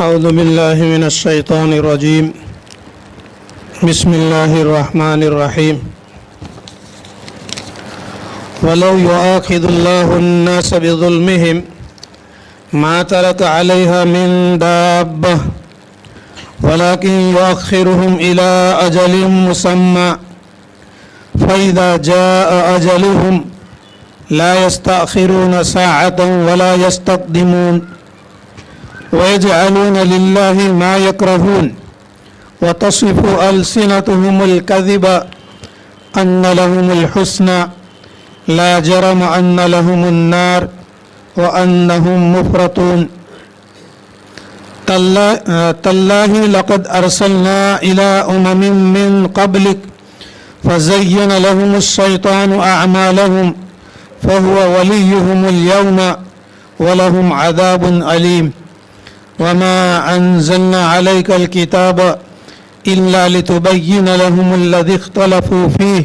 أعوذ بالله من الشيطان الرجيم بسم الله الرحمن الرحيم ولو يؤاخذ الله الناس بظلمهم ما ترك عليها من دابة ولكن يؤخرهم إلى أجل مسمى فإذا جاء أجلهم لا يستأخرون ساعة ولا يستقدمون ويجعلون لله ما يكرهون وتصف ألسنتهم الكذب أن لهم الحسنى لا جرم أن لهم النار وأنهم مفرطون تالله لقد أرسلنا إلى أمم من قبلك فزين لهم الشيطان أعمالهم فهو وليهم اليوم ولهم عذاب أليم وما أنزلنا عليك الكتاب إلا لتبين لهم الذي اختلفوا فيه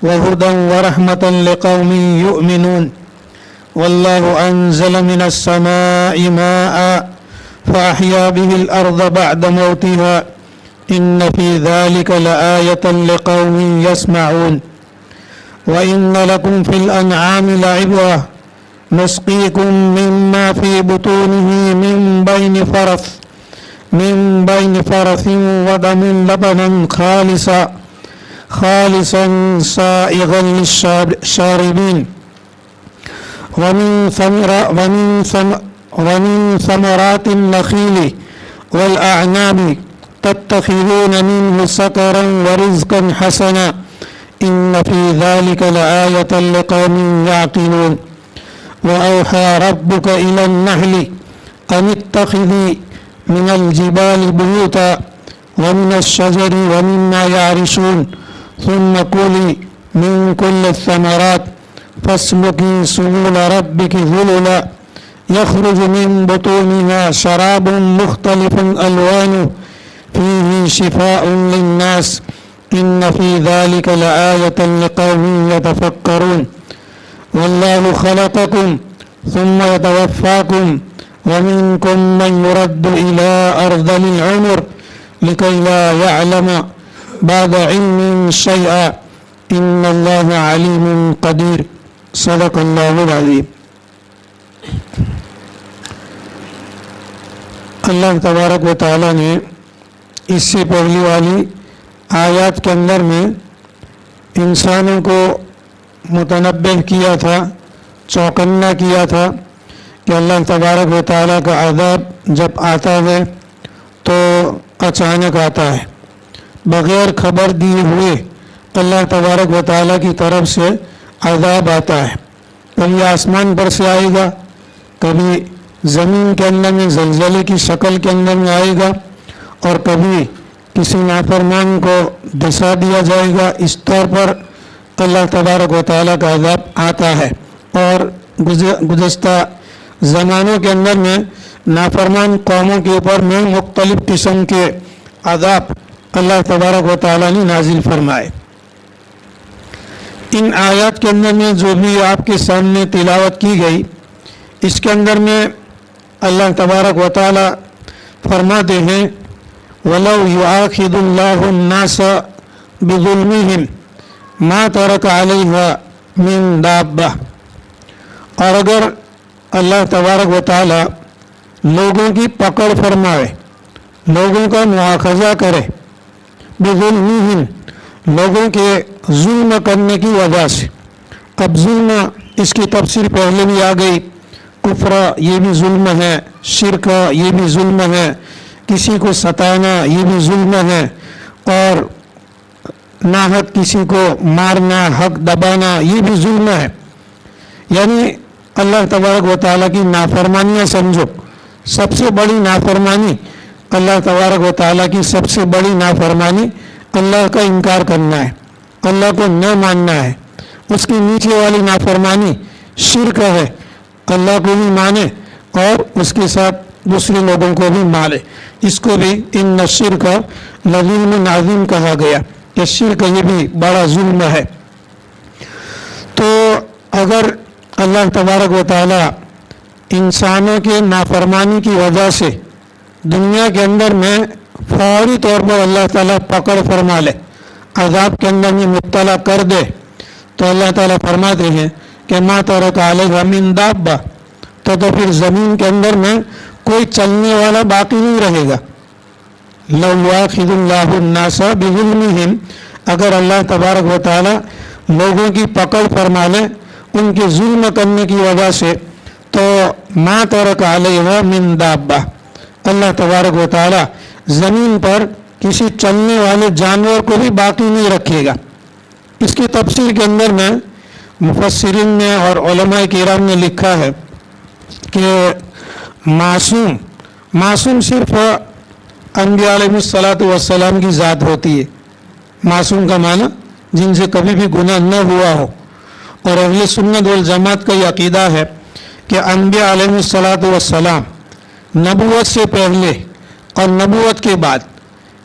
وهدى ورحمة لقوم يؤمنون والله أنزل من السماء ماء فأحيا به الأرض بعد موتها إن في ذلك لآية لقوم يسمعون وإن لكم في الأنعام لعبرة نسقيكم مما في بطونه من بين فرث ودم لبنا خالصا سائغا للشاربين ومن ثمرات النخيل والأعناب تتخذون منه سكرا ورزقا حسنا إن في ذلك لآية لقوم يعقلون وأوحى ربك إلى النحل أن اتخذي من الجبال بيوتا ومن الشجر ومما يعرشون ثم كلي من كل الثمرات فاسلكي سبل ربك ذللا يخرج من بطونها شراب مختلف ألوانه فيه شفاء للناس إن في ذلك لآية لقوم يتفكرون والله خلقكم ثم يتوفاكم ومنكم من يرد إلى أرذل العمر لكي لا يعلم بعد علم شيئا إن الله عليم قدير صدق الله العظيم. اللہ تبارک و تعالیٰ نے اس سے پہلی والی آیات کے اندر میں انسانوں کو متنبہ کیا تھا، چوکنا کیا تھا کہ اللہ تبارک و تعالیٰ کا عذاب جب آتا ہے تو اچانک آتا ہے، بغیر خبر دیے ہوئے اللہ تبارک و تعالیٰ کی طرف سے عذاب آتا ہے. کبھی آسمان پر سے آئے گا، کبھی زمین کے اندر میں زلزلے کی شکل کے اندر میں آئے گا، اور کبھی کسی نافرمان کو دھسا دیا جائے گا. اس طور پر اللہ تبارک و تعالیٰ کا عذاب آتا ہے. اور گزشتہ زمانوں کے اندر میں نافرمان قوموں کے اوپر میں مختلف قسم کے عذاب اللہ تبارک و تعالیٰ نے نازل فرمائے. ان آیات کے اندر میں جو بھی آپ کے سامنے تلاوت کی گئی، اس کے اندر میں اللہ تبارک و تعالیٰ فرماتے ہیں وَلَوْ يُؤَاخِذُ اللَّهُ النَّاسَ بِظُلْمِهِمْ مَا تَرَكَ عَلَيْهَا مِن دَابَّةٍ. اور اگر اللہ تبارک و تعالیٰ لوگوں کی پکڑ فرمائے، لوگوں کا مواخذہ کرے، بِظُلْمِهِمْ لوگوں کے ظلم کرنے کی وجہ سے. اب ظلم اس کی تفسیر پہلے بھی آ گئی، کفر یہ بھی ظلم ہے، شرک یہ بھی ظلم ہے، کسی کو ستانا یہ بھی ظلم ہے، اور ناحق کسی کو مارنا، حق دبانا یہ بھی ظلم ہے. یعنی اللہ تبارک و تعالیٰ کی نافرمانیاں سمجھو. سب سے بڑی نافرمانی اللہ تبارک و تعالیٰ کی سب سے بڑی نافرمانی اللہ کا انکار کرنا ہے، اللہ کو نہ ماننا ہے. اس کی نیچے والی نافرمانی شرک ہے، اللہ کو بھی مانے اور اس کے ساتھ دوسرے لوگوں کو بھی مانے. اس کو بھی ان الشرک لظلم عظیم کہا گیا کہ شرک یہ بھی بڑا ظلم ہے. تو اگر اللہ تبارک و تعالیٰ انسانوں کے نافرمانی کی وجہ سے دنیا کے اندر میں فوری طور پر اللہ تعالیٰ پکڑ فرما لے، عذاب کے اندر میں مبتلا کر دے، تو اللہ تعالیٰ فرماتے ہیں کہ ما ترک علیہا من دابہ، تو پھر زمین کے اندر میں کوئی چلنے والا باقی نہیں رہے گا۔ لو یؤاخذ اللہ الناس بظلمہم، اگر اللہ تبارک و تعالیٰ لوگوں کی پکڑ فرما لے ان کے ظلم کرنے کی وجہ سے، تو ما ترک علیہا من دابہ، اللہ تبارک و تعالیٰ زمین پر کسی چلنے والے جانور کو بھی باقی نہیں رکھے گا۔ اس کی تفسیر کے اندر میں مفسرین نے اور علماء کرام نے لکھا ہے کہ معصوم صرف انبیاء علیہ الصلاۃ والسلام کی ذات ہوتی ہے۔ معصوم کا معنی جن سے کبھی بھی گناہ نہ ہوا ہو، اور اہل سنت والجماعت کا یہ عقیدہ ہے کہ انبیاء علیہ الصلاۃ والسلام نبوت سے پہلے اور نبوت کے بعد،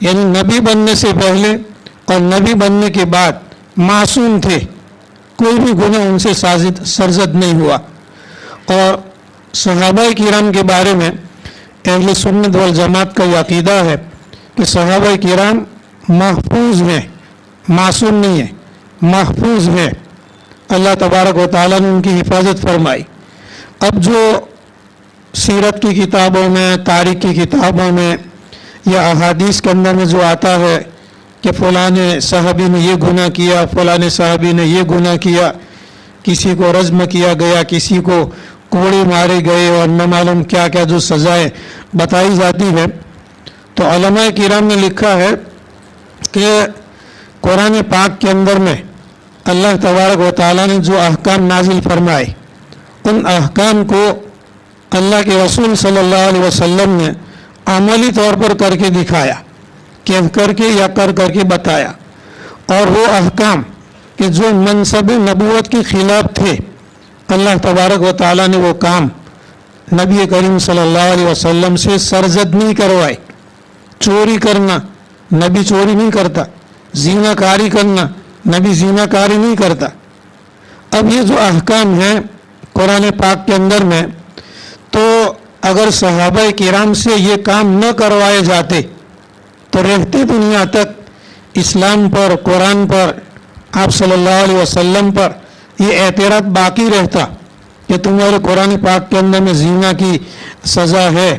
یعنی نبی بننے سے پہلے اور نبی بننے کے بعد معصوم تھے، کوئی بھی گناہ ان سے سرزد نہیں ہوا۔ اور صحابہ کرام کے بارے میں اہل سنت والجماعت کا یہ عقیدہ ہے کہ صحابہ کرام محفوظ ہیں، معصوم نہیں ہیں، محفوظ ہیں، اللہ تبارک و تعالیٰ نے ان کی حفاظت فرمائی۔ اب جو سیرت کی کتابوں میں، تاریخ کی کتابوں میں یا احادیث کے اندر میں جو آتا ہے کہ فلاں صحابی نے یہ گناہ کیا، فلاں صحابی نے یہ گناہ کیا، کسی کو رجم کیا گیا، کسی کو کوڑے مارے گئے، اور نہ معلوم کیا کیا جو سزائیں بتائی جاتی ہے، تو علماء کرام نے لکھا ہے کہ قرآن پاک کے اندر میں اللہ تبارک و تعالیٰ نے جو احکام نازل فرمائے، ان احکام کو اللہ کے رسول صلی اللہ علیہ وسلم نے عملی طور پر کر کے دکھایا، کہہ کر کے یا کر کے بتایا۔ اور وہ احکام کہ جو منصب نبوت کے خلاف تھے، اللہ تبارک و تعالیٰ نے وہ کام نبی کریم صلی اللہ علیہ وسلم سے سرزد نہیں کروائے۔ چوری کرنا، نبی چوری نہیں کرتا، زینہ کاری کرنا، نبی زینہ کاری نہیں کرتا۔ اب یہ جو احکام ہیں قرآن پاک کے اندر میں، تو اگر صحابہ کرام سے یہ کام نہ کروائے جاتے تو رہتی دنیا تک اسلام پر، قرآن پر، آپ صلی اللہ علیہ وسلم پر یہ اعتراض باقی رہتا کہ تمہارے قرآن پاک کے اندر میں زنا کی سزا ہے،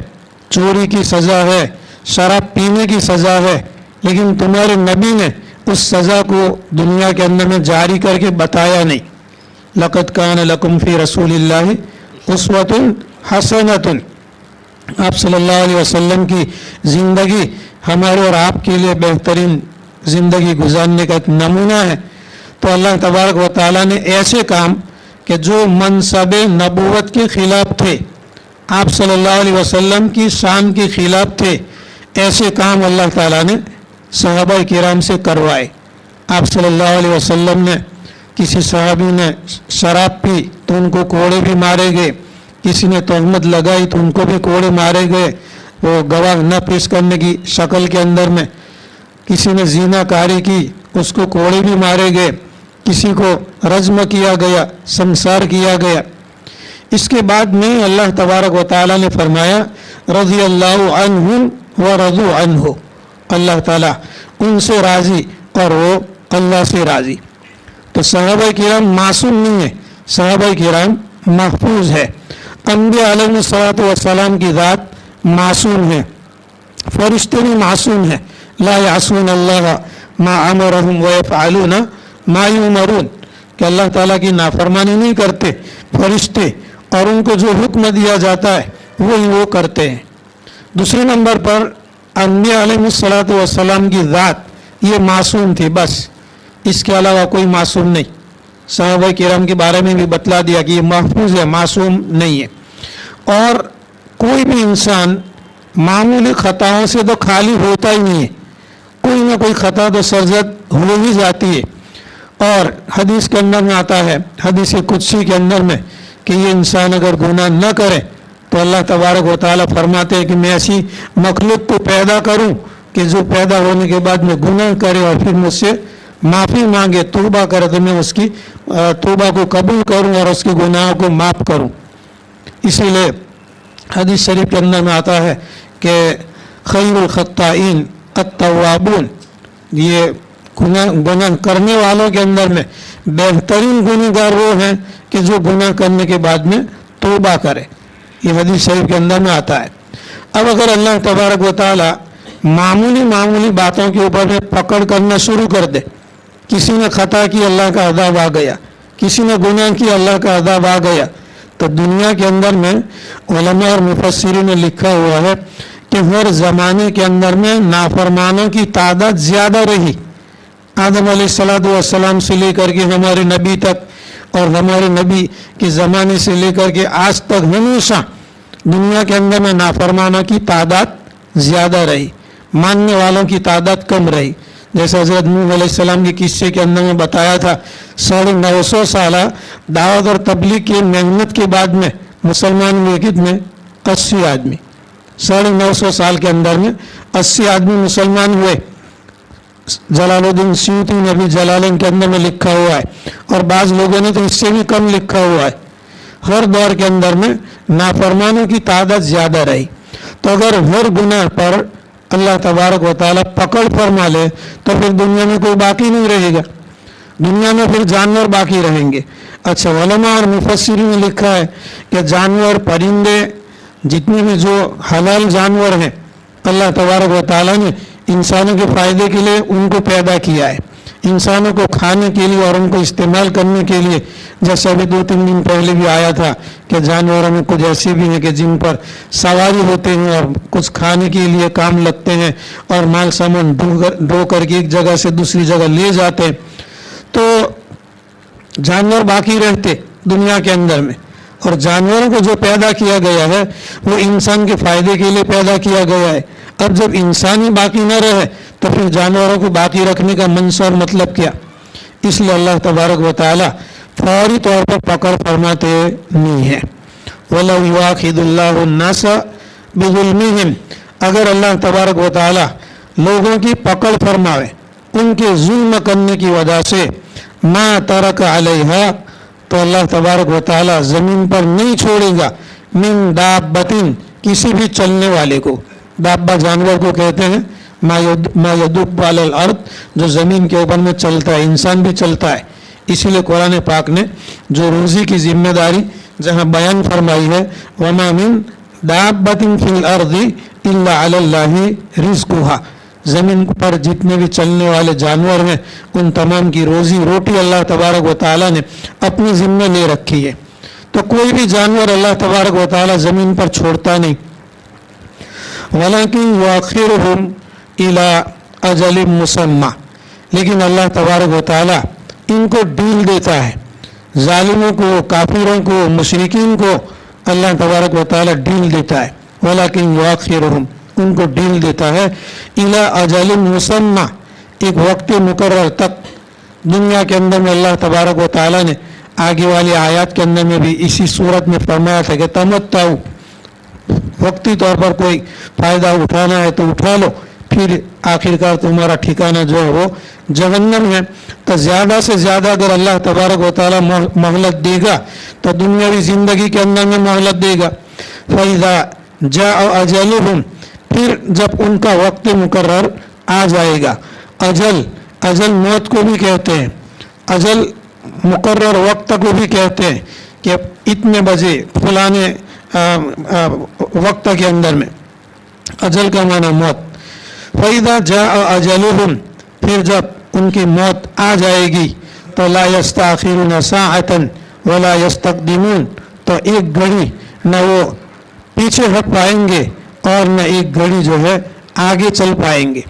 چوری کی سزا ہے، شراب پینے کی سزا ہے، لیکن تمہارے نبی نے اس سزا کو دنیا کے اندر میں جاری کر کے بتایا نہیں۔ لقد کان لکم فی رسول اللہ اسوۃ حسنۃ، آپ صلی اللہ علیہ وسلم کی زندگی ہمارے اور آپ کے لیے بہترین زندگی گزارنے کا ایک نمونہ ہے۔ تو اللہ تبارک و تعالیٰ نے ایسے کام کہ جو منصب نبوت کے خلاف تھے، آپ صلی اللہ علیہ وسلم کی شان کے خلاف تھے، ایسے کام اللہ تعالیٰ نے صحابہ کرام سے کروائے۔ آپ صلی اللہ علیہ وسلم نے، کسی صحابی نے شراب پی تو ان کو کوڑے بھی مارے گئے، کسی نے تہمت لگائی تو ان کو بھی کوڑے مارے گئے، وہ گواہ نہ پیش کرنے کی شکل کے اندر میں، کسی نے زینہ کاری کی اس کو کوڑے بھی مارے گئے، کسی کو رجم کیا گیا، سنسار کیا گیا۔ اس کے بعد میں اللہ تبارک و تعالیٰ نے فرمایا رضی اللہ عنہم ورضوا عنہ، اللہ تعالیٰ ان سے راضی اور وہ اللہ سے راضی۔ تو صحابہ کرام معصوم نہیں ہیں، صحابہ کرام محفوظ ہے۔ انبیاء علیہ الصلاۃ والسلام کی ذات معصوم ہے، فرشتے بھی معصوم ہیں، لا یعصون اللہ ما امرہم ویفعلون ما یؤمرون، کہ اللہ تعالیٰ کی نافرمانی نہیں کرتے فرشتے، اور ان کو جو حکم دیا جاتا ہے وہی وہ کرتے ہیں۔ دوسرے نمبر پر انبیاء علیہ الصلاۃ والسلام کی ذات یہ معصوم تھی، بس اس کے علاوہ کوئی معصوم نہیں۔ صحابہ کرام کے بارے میں بھی بتلا دیا کہ یہ محفوظ ہے، معصوم نہیں ہے۔ اور کوئی بھی انسان معمولی خطاؤں سے تو خالی ہوتا ہی نہیں ہے، کوئی نہ کوئی خطا تو سرزد ہو ہی جاتی ہے۔ اور حدیث کے اندر میں آتا ہے، حدیث قدسی کے اندر میں، کہ یہ انسان اگر گناہ نہ کرے تو اللہ تبارک و تعالیٰ فرماتے ہیں کہ میں ایسی مخلوق کو پیدا کروں کہ جو پیدا ہونے کے بعد میں گناہ کرے اور پھر مجھ سے معافی مانگے، توبہ کرے، تو میں اس کی توبہ کو قبول کروں اور اس کے گناہوں کو معاف کروں۔ اسی لیے حدیث شریف کے اندر میں آتا ہے کہ خیر الخطائین التوابون، یہ گناہ کرنے والوں کے اندر میں بہترین گنہگار وہ ہیں کہ جو گناہ کرنے کے بعد میں توبہ کرے. یہ حدیث شریف کے اندر میں آتا ہے. اب اگر اللہ تبارک و تعالی معمولی باتوں کے اوپر میں پکڑ کرنا شروع کر دے، کسی نے خطا کی اللہ کا عذاب آ گیا، کسی نے گناہ کی اللہ کا عذاب آ گیا، تو دنیا کے اندر میں علماء اور مفسرین نے لکھا ہوا ہے کہ ہر زمانے کے اندر میں نافرمانوں کی تعداد زیادہ رہی. آدم علیہ السلام سے لے کر کے ہمارے نبی تک اور ہمارے نبی کے زمانے سے لے کر کے آج تک ہمیشہ دنیا کے اندر میں نافرمانوں کی تعداد زیادہ رہی، ماننے والوں کی تعداد کم رہی. جیسے حضرت نوح علیہ السلام کے قصے کے اندر میں بتایا تھا، 950 سالہ دعوت اور تبلیغ کی محنت کے بعد میں مسلمان ہوئے کتنے؟ 80 آدمی. 950 سال کے اندر میں 80 آدمی مسلمان ہوئے. جلال الدین سیوطی نے بھی جلالین کے اندر میں لکھا ہوا ہے، اور بعض لوگوں نے تو اس سے بھی کم لکھا ہوا ہے. ہر دور کے اندر میں نافرمانوں کی تعداد زیادہ رہی. تو اگر ہر گناہ پر اللہ تبارک و تعالیٰ پکڑ فرما لے تو پھر دنیا میں کوئی باقی نہیں رہے گا، دنیا میں پھر جانور باقی رہیں گے. اچھا، علماء اور مفسرین نے لکھا ہے کہ جانور، پرندے، جتنے بھی جو حلال جانور ہیں، اللہ تبارک و تعالیٰ نے انسانوں کے فائدے کے لیے ان کو پیدا کیا ہے، انسانوں کو کھانے کے لیے اور ان کو استعمال کرنے کے لیے. جیسا ابھی 2-3 دن پہلے بھی آیا تھا کہ جانوروں میں کچھ ایسے بھی ہیں کہ جن پر سواری ہوتے ہیں اور کچھ کھانے کے لیے کام لگتے ہیں اور مال سامان ڈھو کر کے ایک جگہ سے دوسری جگہ لے جاتے ہیں. تو جانور باقی رہتے دنیا کے اندر میں، اور جانوروں کو جو پیدا کیا گیا ہے وہ انسان کے فائدے کے لیے پیدا کیا گیا ہے. اب جب انسان ہی باقی نہ رہے تو پھر جانوروں کو باقی رکھنے کا منشا اور مطلب کیا؟ اس لیے اللہ تبارک و تعالیٰ فوری طور پر پکڑ فرماتے نہیں ہے. وَلَوْ يُؤَاخِذُ اللَّهُ النَّاسَ بِظُلْمِهِمْ، اگر اللہ تبارک و تعالیٰ لوگوں کی پکڑ فرماوے ان کے ظلم کرنے کی وجہ سے، مَا تَرَكَ عَلَيْهَا، تو اللہ تبارک و تعالیٰ زمین پر نہیں چھوڑے گا، مِن دَابَّةٍ، کسی بھی چلنے والے کو. دابہ جانور کو کہتے ہیں، ما یدب علی الارض، جو زمین کے اوپر میں چلتا ہے، انسان بھی چلتا ہے. اسی لیے قرآن پاک نے جو روزی کی ذمہ داری جہاں بیان فرمائی ہے، وما من دابۃ فی الارض الا علی اللہ رزقها، زمین پر جتنے بھی چلنے والے جانور ہیں ان تمام کی روزی روٹی اللہ تبارک و تعالیٰ نے اپنی ذمہ لے رکھی ہے. تو کوئی بھی جانور اللہ تبارک و تعالیٰ زمین پر چھوڑتا نہیں. وَلَكِنْ يُؤَخِّرُهُمْ إِلَىٰ أَجَلٍ مُّسَمًّى، لیکن اللہ تبارک و تعالیٰ ان کو ڈیل دیتا ہے، ظالموں کو، کافروں کو، مشرکین کو اللہ تبارک و تعالیٰ ڈیل دیتا ہے. وَلَكِنْ يُؤَخِّرُهُمْ، ان کو ڈیل دیتا ہے، إِلَىٰ أَجَلٍ مُّسَمًّى، ایک وقت مقرر تک. دنیا کے اندر میں اللہ تبارک و تعالیٰ نے آگے والی آیات کے اندر میں بھی اسی صورت میں فرمایا تھا کہ تمتعوا، وقتی طور پر کوئی فائدہ اٹھانا ہے تو اٹھا لو، پھر آخرکار تمہارا ٹھکانہ جو ہے وہ جہنم ہے. تو زیادہ سے زیادہ اگر اللہ تبارک و تعالیٰ مہلت دے گا تو دنیاوی زندگی کے اندر میں مہلت دے گا. فَإِذَا جَاءَ أَجَلُهُمْ، پھر جب ان کا وقت مقرر آ جائے گا. اجل موت کو بھی کہتے ہیں، اجل مقرر وقت کو بھی کہتے ہیں کہ اتنے بجے فلانے وقت کے اندر میں. اجل کا معنی موت. فَإِذَا جَاءَ أَجَلُهُمْ، پھر جب ان کی موت آ جائے گی تو لَا يَسْتَأْخِرُونَ سَاعَةً وَلَا يَسْتَقْدِمُونَ، تو ایک گھڑی نہ وہ پیچھے ہٹ پائیں گے اور نہ ایک گھڑی جو ہے آگے چل پائیں گے.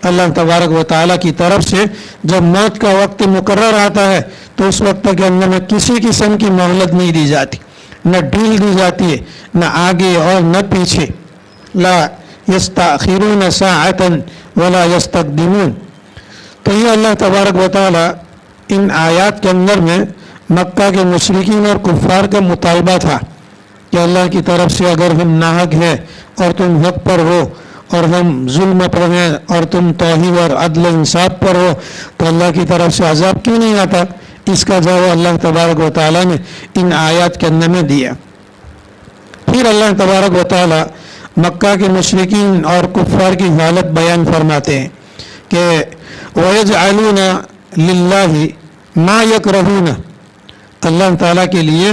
اللہ تبارک و تعالیٰ کی طرف سے جب موت کا وقت مقرر آتا ہے تو اس وقت کے اندر میں کسی قسم کی مہلت نہیں دی جاتی، نہ ڈیل دی جاتی ہے، نہ آگے اور نہ پیچھے. لا یستأخرون ساعتا ولا یستقدمون. تو یہ اللہ تبارک و تعالیٰ ان آیات کے اندر میں مکہ کے مشرکین اور کفار کا مطالبہ تھا کہ اللہ کی طرف سے اگر ہم ناحق ہیں اور تم حق پر ہو، اور ہم ظلم پر ہیں اور تم توحید اور عدل انصاف پر ہو، تو اللہ کی طرف سے عذاب کیوں نہیں آتا؟ اس کا جواب اللہ تبارک و تعالیٰ نے ان آیات کے اندر میں دیا. پھر اللہ تبارک و تعالیٰ مکہ کے مشرکین اور کفار کی حالت بیان فرماتے ہیں کہ وَيَجْعَلُونَ لِلَّهِ مَا يَكْرَهُونَ، اللہ تعالیٰ کے لیے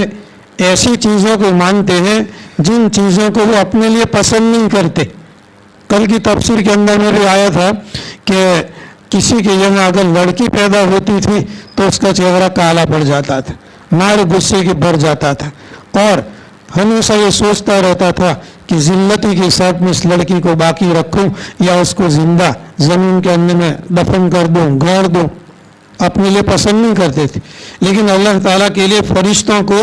ایسی چیزوں کو مانتے ہیں جن چیزوں کو وہ اپنے لیے پسند نہیں کرتے۔ کل کی تفسیر کے اندر میں بھی آیا تھا کہ کسی کے یہاں اگر لڑکی پیدا ہوتی تھی تو اس کا چہرہ کالا پڑ جاتا تھا، مار غصے کے بھر جاتا تھا، اور ہمیشہ یہ سوچتا رہتا تھا کہ ذلتی کے ساتھ میں اس لڑکی کو باقی رکھوں یا اس کو زندہ زمین کے اندر میں دفن کر دوں، گاڑ دوں۔ اپنے لیے پسند نہیں کرتے تھے، لیکن اللہ تعالیٰ کے لیے فرشتوں کو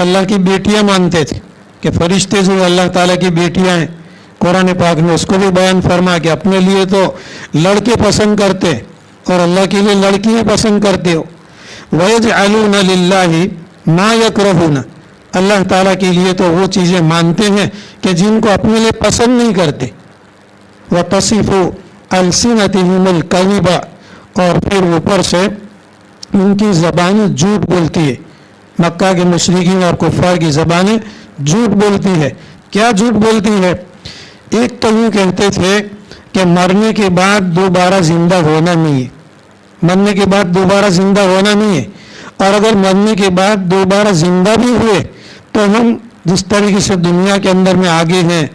اللہ کی بیٹیاں مانتے تھے کہ فرشتے جو اللہ تعالیٰ کی بیٹیاں ہیں۔ قرآن پاک نے اس کو بھی بیان فرما کہ اپنے لیے تو لڑکے پسند کرتے اور اللہ کے لیے لڑکیاں پسند کرتے ہو۔ وَيَجْعَلُونَ لِلَّهِ مَا يَكْرَهُونَ، اللہ تعالیٰ کے لیے تو وہ چیزیں مانتے ہیں کہ جن کو اپنے لیے پسند نہیں کرتے۔ وَتَصِفُ أَلْسِنَتِهِمُ الْكَذِبَ، اور پھر اوپر سے ان کی زبانیں جھوٹ بولتی ہے۔ مکہ کے مشرکین اور کفار کی زبانیں جھوٹ بولتی ہے۔ کیا جھوٹ بولتی ہے؟ ایک تو یوں کہتے تھے کہ مرنے کے بعد دوبارہ زندہ ہونا نہیں ہے، مرنے کے بعد دوبارہ زندہ ہونا نہیں ہے، اور اگر مرنے کے بعد دوبارہ زندہ بھی ہوئے تو ہم جس طریقے سے دنیا کے اندر میں آگے ہیں،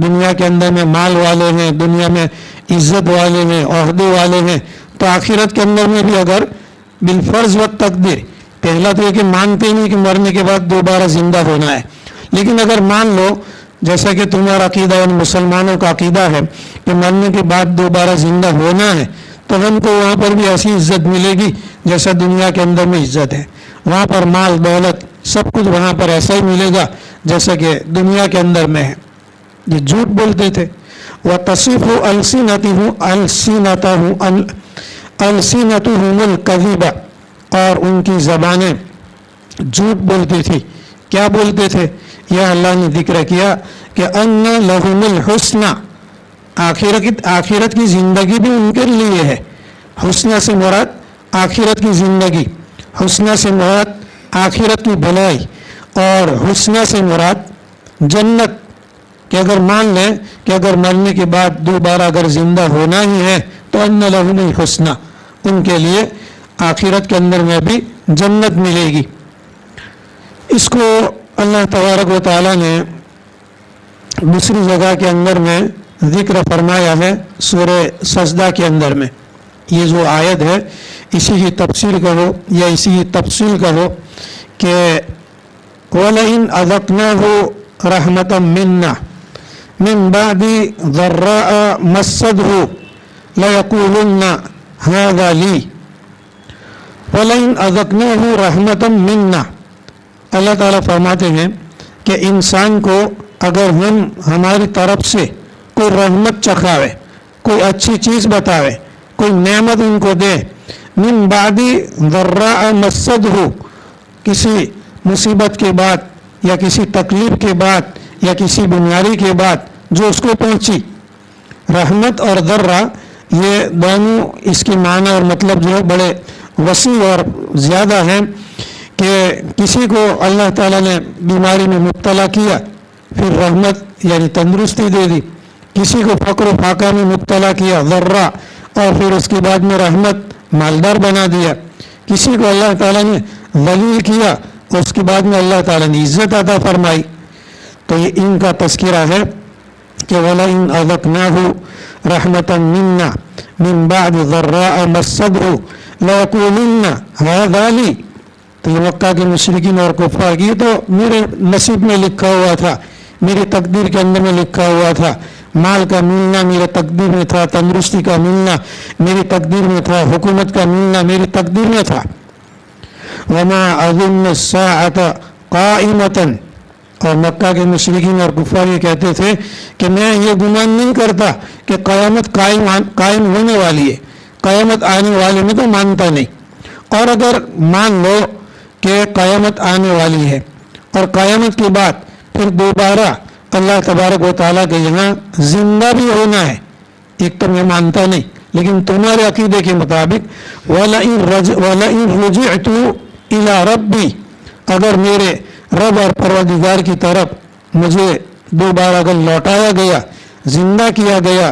دنیا کے اندر میں مال والے ہیں، دنیا میں عزت والے ہیں، عہدے والے ہیں، تو آخرت کے اندر میں بھی اگر بالفرض و تقدیر، پہلا تو یہ کہ مانتے نہیں کہ مرنے کے بعد دوبارہ زندہ ہونا ہے، لیکن اگر مان لو جیسا کہ تمہارا عقیدہ ان مسلمانوں کا عقیدہ ہے کہ مرنے کے بعد دوبارہ زندہ ہونا ہے، تو ہم کو وہاں پر بھی ایسی عزت ملے گی جیسا دنیا کے اندر میں عزت ہے، وہاں پر مال دولت سب کچھ وہاں پر ایسا ہی ملے گا جیسا کہ دنیا کے اندر میں ہے۔ یہ جھوٹ بولتے تھے۔ وَتَصِفُ أَلْسِنَتُهُمُ الْكَذِبَ، اور ان کی زبانیں جھوٹ بولتی تھی۔ کیا بولتے تھے؟ یہ اللہ نے ذکر کیا کہ أَنَّ لَهُمُ الْحُسْنَى، آخرت کی زندگی بھی ان کے لیے ہے۔ حسنہ سے مراد آخرت کی زندگی، حسنہ سے مراد آخرت کی بھلائی، اور حسنہ سے مراد جنت۔ کہ اگر مان لیں کہ اگر مرنے کے بعد دوبارہ اگر زندہ ہونا ہی ہے تو أَنَّ لَهُمُ الْحُسْنَى، ان کے لیے آخرت کے اندر میں بھی جنت ملے گی۔ اس کو اللہ تبارک و تعالیٰ نے دوسری جگہ کے اندر میں ذکر فرمایا ہے سورہ سجدہ کے اندر میں۔ یہ جو آیت ہے اسی کی تفسیر کرو یا اسی کی تفصیل کرو کہ وَلَئِنْ أَذَقْنَاهُ رَحْمَةً مِنَّا مِنْ بَعْدِ ضَرَّاءَ مَسَّتْهُ لَيَقُولُنَّ هَذَا لِي وَلَئِنْ أَذَقْنَاهُ رَحْمَةً مِنَّا، اللہ تعالیٰ فرماتے ہیں کہ انسان کو اگر ہم ہماری طرف سے کوئی رحمت چکھاوے، کوئی اچھی چیز بتاوے، کوئی نعمت ان کو دے، من بعد ضراء مَسَّتْهُ، کسی مصیبت کے بعد یا کسی تکلیف کے بعد یا کسی بیماری کے بعد جو اس کو پہنچی۔ رحمت اور ذرہ یہ دونوں اس کی معنی اور مطلب جو ہے بڑے وسیع اور زیادہ ہیں کہ کسی کو اللہ تعالیٰ نے بیماری میں مبتلا کیا پھر رحمت یعنی تندرستی دے دی، کسی کو فقر و فاقہ میں مبتلا کیا ذرہ اور پھر اس کے بعد میں رحمت مالدار بنا دیا، کسی کو اللہ تعالیٰ نے ذلیل کیا اس کے بعد میں اللہ تعالیٰ نے عزت عطا فرمائی۔ تو یہ ان کا تذکرہ ہے کہ وَلَئِنْ أَذَقْنَاهُ رَحْمَةً مِنَّا مِنْ بَعْدِ ضَرَّاءَ مَسَّتْهُ لَيَقُولُنَّ هَذَا لِي، تو یہ مکہ کے مشرکین اور کفار کی تو میرے نصیب میں لکھا ہوا تھا، میری تقدیر کے اندر میں لکھا ہوا تھا، مال کا ملنا میرے تقدیر میں تھا، تندرستی کا ملنا میری تقدیر میں تھا، حکومت کا ملنا میری تقدیر میں تھا۔ وَمَا أَظُنُّ السَّاعَةَ قَائِمَةً، اور مکہ کے مشرکین اور کفار یہ کہتے تھے کہ میں یہ گمان نہیں کرتا کہ قیامت قائم ہونے والی ہے، قیامت آنے والے میں تو مانتا نہیں، اور اگر مان لو کہ قیامت آنے والی ہے اور قیامت کے بعد پھر دوبارہ اللہ تبارک و تعالیٰ کے یہاں زندہ بھی ہونا ہے، ایک تو میں مانتا نہیں، لیکن تمہارے عقیدے کے مطابق وَلَئِن رُجِعْتُ إِلَىٰ رَبِّي، اگر میرے رب اور پروردگار کی طرف مجھے दोबारा अगर लौटाया गया, जिंदा किया गया,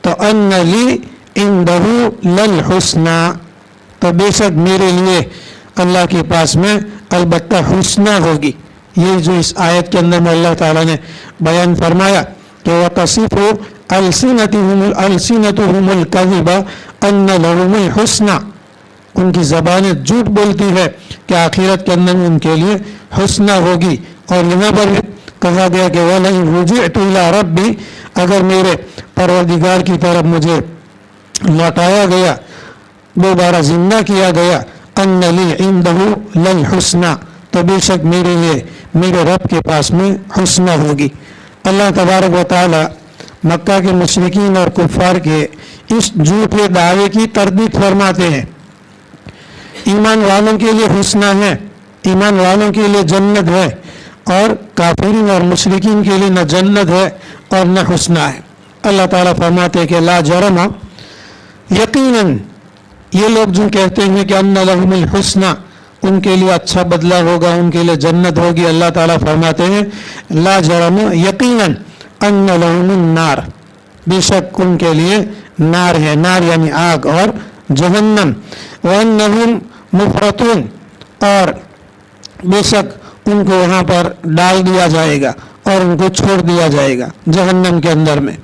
तो अन्न ली इंदहु लल हुस्ना, तो बेशक मेरे लिए अल्लाह के पास में अलबत्ता हुस्ना होगी। ये जो इस आयत के अंदर में अल्लाह ताला ने बयान फरमाया कि वह तसिफ़ु अलसिनतुहुमुल कज़िबा अन्न लहुमुल हुस्ना, उनकी ज़बानें झूठ बोलती है कि आखिरत के अंदर में उनके लिए हुस्ना होगी। और यहाँ पर कहा गया कि वलइन रुजिअतु इला रब्बी, अगर मेरे परवरदिगार की तरफ मुझे लौटाया गया, दोबारा जिंदा किया गया, अन्न ली इंदहु लल हुस्ना, तो बेशक मेरे लिए मेरे रब के पास में हुस्ना होगी। अल्लाह तबारक व तआला मक्का के मुशरिकीन और कुफ़ार के इस झूठे दावे की तरदीद फरमाते हैं। ईमान वालों के लिए हुस्ना है, ईमान वालों के लिए जन्नत है, और काफिरीन और मुशरिकीन के लिए न जन्नत है और न हुस्ना है। अल्लाह ताला फरमाते हैं कि ला जरमा, यकीनन ये लोग जो कहते हैं कि अन्ना लहुमुल हुस्ना, उनके लिए अच्छा बदला होगा, उनके लिए जन्नत होगी, अल्लाह ताला फरमाते हैं ला जरम यकीनन अन्ना लहुमुन नार, बेशक उनके लिए नार है, नार यानी आग और जहन्नम, व अन्नहुम मुफरतून, और बेशक उनको वहाँ पर डाल दिया जाएगा और उनको छोड़ दिया जाएगा जहन्नम के अंदर में।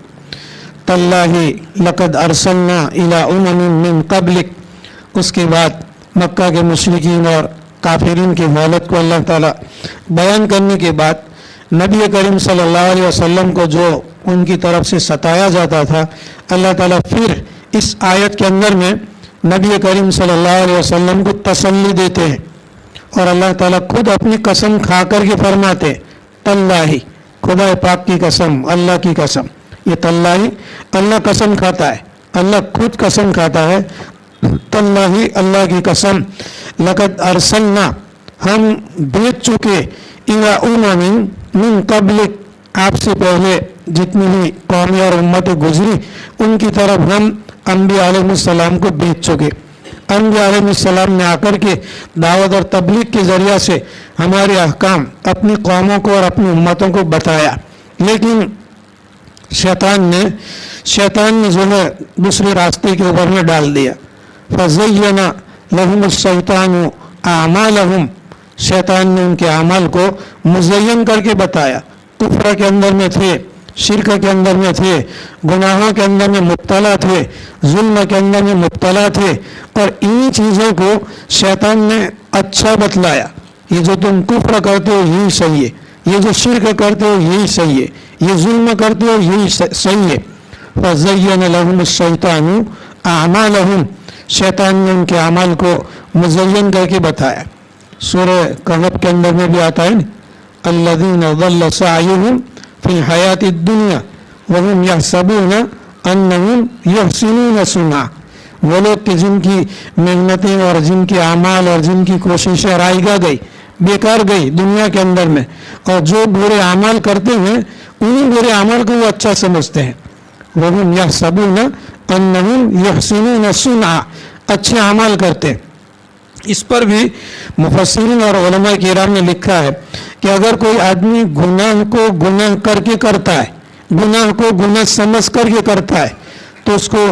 तल्लाही लक़द अरसलना इला उममिन मिन क़ब्लिक, उसके बाद मक्का के मुशरिकीन और काफिरीन की हालत को अल्लाह ताला बयान करने के बाद नबी करीम सल्लल्लाहु अलैहि वसल्लम को जो उनकी तरफ से सताया जाता था, अल्लाह ताला फिर इस आयत के अंदर में नबी करीम सल्लल्लाहु अलैहि वसल्लम को तसल्ली देते हैं। और अल्लाह ताला खुद अपनी कसम खा कर के फरमाते, तल्लाही, खुदा पाक की कसम, अल्लाह की कसम। ये तल्लाही अल्लाह कसम खाता है, अल्लाह खुद कसम खाता है, तल्लाही अल्लाह की कसम, लक़द अरसलना, हम भेज चुके, इला उममिन मिन क़ब्लिक, आपसे पहले जितनी भी कौमें और उम्मतें गुजरी उनकी तरफ हम अंबिया अलैहिस्सलाम को भेज चुके। अंबिया अलैहिस्सलाम ने आकर के दावत और तबलीग के ज़रिया से हमारे अहकाम अपनी कौमों को और अपनी उम्मतों को बताया, लेकिन शैतान ने जो है दूसरे रास्ते के ऊपर में डाल दिया। फ़ज़य्यना लहुमुश्शैतानु आमालहुम, शैतान ने उनके अमाल को मुज़य्यन करके बताया। कुफ्र के अंदर में थे, शिरक के अंदर में थे, गुनाहों के अंदर में मुब्तला थे, जुल्म के अंदर में मुब्तला थे, और इन्हीं चीज़ों को शैतान ने अच्छा बतलाया। ये जो तुम कुफ्र करते हो यही सही है, ये जो शिरक करते हो यही सही है, ये जुल्म करते हो यही सही है। फ़ज़य्यन लहुमुश्शैतानु आमालहुम, शैतान ने उनके अमल को मुज़य्यन करके बताया। सूरह कहफ के अंदर में भी आता है ना, अल्लज़ीना ज़ल्ल सअयुहुम फ़िल हयातिद दुनिया व हुम यहसबूना अन्नहुम युहसिनूना सुन्ना, वो लोग कि जिनकी मेहनतें और जिनके अमाल और जिनकी कोशिशें रायगा गई, बेकार गई दुनिया के अंदर में, और जो बुरे अमाल करते हैं उन्हीं बुरे अमाल को वो अच्छा समझते हैं। वह हुम यहसबूना अन्नहुम युहसिनूना सुन्ना, अच्छे अमाल करते हैं। इस पर भी मुफस्सिरीन और उलमा किराम ने लिखा है कि अगर कोई आदमी गुनाह को गुनाह करके करता है, गुनाह को गुनाह समझ करके करता है, तो उसको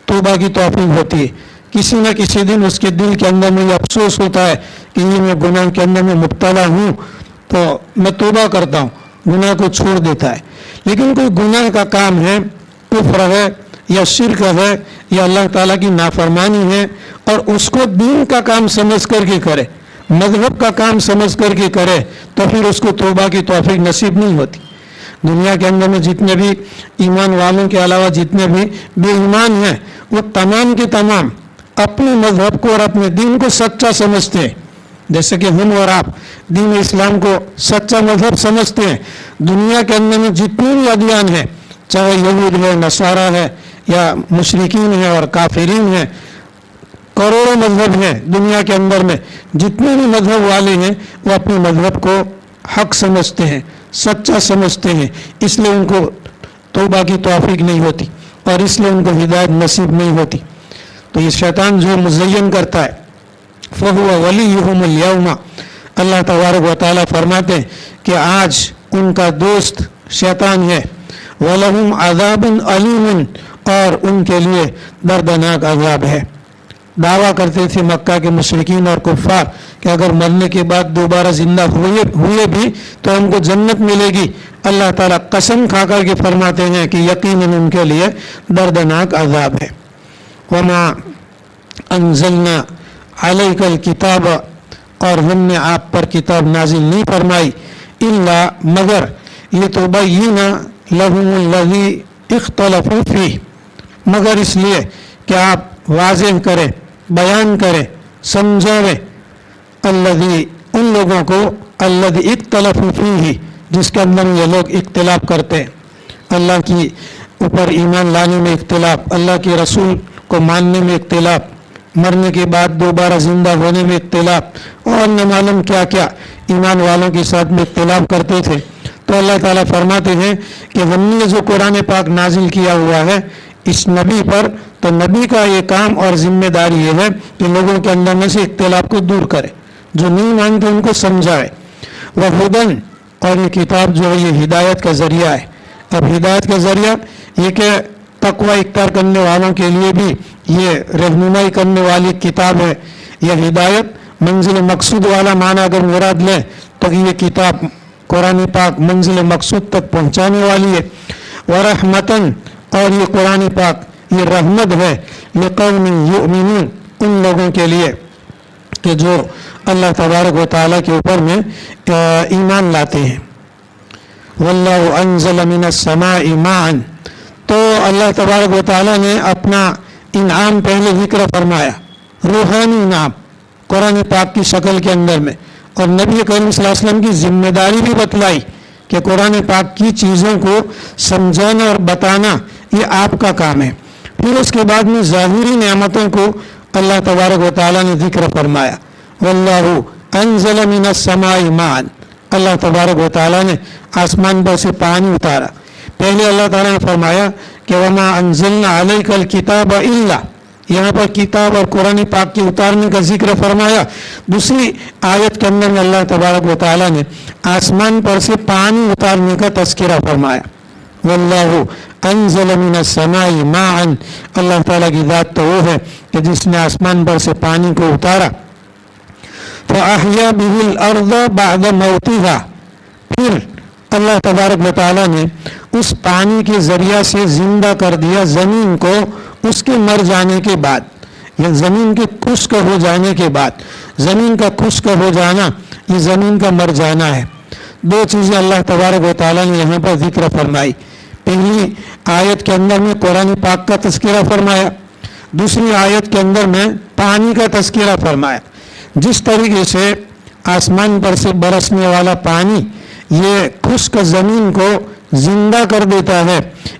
तौबा की तौफीक होती है। किसी न किसी दिन उसके दिल के अंदर में अफसोस होता है कि ये मैं गुनाह के अंदर में मुब्तला हूँ, तो मैं तौबा करता हूँ, गुनाह को छोड़ देता है। लेकिन कोई गुनाह का काम है, कुफ्र है या शिरक है या अल्लाह ताला की नाफरमानी है, और उसको दीन का काम समझ करके करे, मजहब का काम समझ करके करे, तो फिर उसको तौबा की तौफीक नसीब नहीं होती। दुनिया के अंदर में जितने भी ईमान वालों के अलावा जितने भी बेईमान हैं, वो तमाम के तमाम अपने मजहब को और अपने दीन को सच्चा समझते हैं, जैसे कि हम और आप दीन इस्लाम को सच्चा मजहब समझते हैं। दुनिया के अंदर में जितने भी अदियान हैं, चाहे यहूद है, नसारा है या मुशरिकीन है और काफिरीन है, करोड़ों मजहब हैं दुनिया के अंदर में, जितने भी मजहब वाले हैं वो अपने मजहब को हक समझते हैं, सच्चा समझते हैं, इसलिए उनको तौबा की तौफीक नहीं होती और इसलिए उनको हिदायत नसीब नहीं होती। तो ये शैतान जो मुज़य्यन करता है, फ़हुव वलियुहुमुल यौमा, अल्लाह तबारक व तआला फरमाते हैं कि आज उनका दोस्त शैतान है। वलहुम अज़ाबुन अलीमुन, और उनके लिए दर्दनाक अजाब है। दावा करते थे मक्का के मुशरिकीन और कुफ़ार कि अगर मरने के बाद दोबारा ज़िंदा हुए भी तो हमको जन्नत मिलेगी। अल्लाह ताला कसम खा कर के फरमाते हैं कि यकीनन उनके लिए दर्दनाक अजाब है। वमा अंज़लना अलैकल किताब, और हमने आप पर किताब नाजिल नहीं फरमाई, इल्ला मगर लितुबय्यिना लहुमुल्लज़ी इख्तलफ़ू फ़ीह, मगर इसलिए कि आप वाज़ेह करें, बयान करें, समझावें, अल्लज़ी उन लोगों को, अल्लज़ी इख्तलफ़ू फ़ीह जिसके अंदर ये लोग इख्तिलाफ करते हैं। अल्लाह की ऊपर ईमान लाने में इख्तिलाफ, अल्लाह के रसूल को मानने में इख्तिलाफ, मरने के बाद दोबारा ज़िंदा होने में इख्तिलाफ, और न मालूम क्या क्या ईमान वालों के साथ में इख्तिलाफ करते थे। तो अल्लाह ताला फरमाते हैं कि हमने जो कुरान पाक नाजिल किया हुआ है इस नबी पर, तो नबी का ये काम और जिम्मेदारी ये है कि लोगों के अंदर में से इख्तिलाफ को दूर करे, जो नहीं मानते उनको समझाए। वह हुदन, और ये किताब जो है ये हिदायत का ज़रिया है। अब हिदायत का ज़रिया ये कि तक़वा इख्तियार करने वालों के लिए भी ये रहनुमाई करने वाली किताब है। यह हिदायत मंजिल मकसूद वाला माना अगर मुराद लें तो ये किताब कुरान पाक मंजिल मकसूद तक पहुँचाने वाली है। व रहमतन, और ये कुरान पाक ये रहमत है लिक़ौमिन युमिनून, उन लोगों के लिए कि जो अल्लाह तबारक व तआला के ऊपर में ईमान लाते हैं। वल्लाहु अंज़ल मिनस समाई माअन, तो अल्लाह तबारक व तआला ने अपना इनाम पहले जिक्र फरमाया, रूहानी इनाम कुरान पाक की शक्ल के अंदर में, और नबी करीम सल्लल्लाहु अलैहि वसल्लम की जिम्मेदारी भी बतलाई कि कुरान पाक की चीज़ों को समझाना और बताना ये आपका काम है। फिर उसके बाद में ज़ाहिरी नेमतों को अल्लाह तबारक व तआला ने जिक्र फरमाया, वल्लाहु अंज़ल मिनस समाई माअन, अल्लाह तबारक व तआला ने आसमान पर से पानी उतारा। पहले अल्लाह ताला ने फरमाया कि वमा अंज़लना अलैकल किताब इल्ला, यहाँ पर किताब और कुरान पाक के उतारने का जिक्र फरमाया। दूसरी आयत के अंदर में अल्लाह तबारक व तआला ने आसमान पर से पानी उतारने का तज़किरा फरमाया। वल्लाहु अंज़ल मिनस समाई माअन, अल्लाह ताला की ज़ात तो वो है कि जिसने आसमान पर से पानी को उतारा। फ़अहया बिहिल अर्ज़ बअद मौतिहा, फिर अल्लाह तबारक व तआला ने उस पानी के ज़रिया से ज़िंदा कर दिया ज़मीन को उसके मर जाने के बाद, या ज़मीन के खुश्क हो जाने के बाद। ज़मीन का खुश्क हो जाना ये ज़मीन का मर जाना है। दो चीज़ें अल्लाह तबारक व तआला ने यहाँ पर जिक्र फरमाई। पहली आयत के अंदर में कुरान पाक का तज़किरा फरमाया, दूसरी आयत के अंदर में पानी का तज़किरा फरमाया। जिस तरीके से आसमान पर से बरसने वाला पानी ये खुश्क ज़मीन को ज़िंदा कर देता है,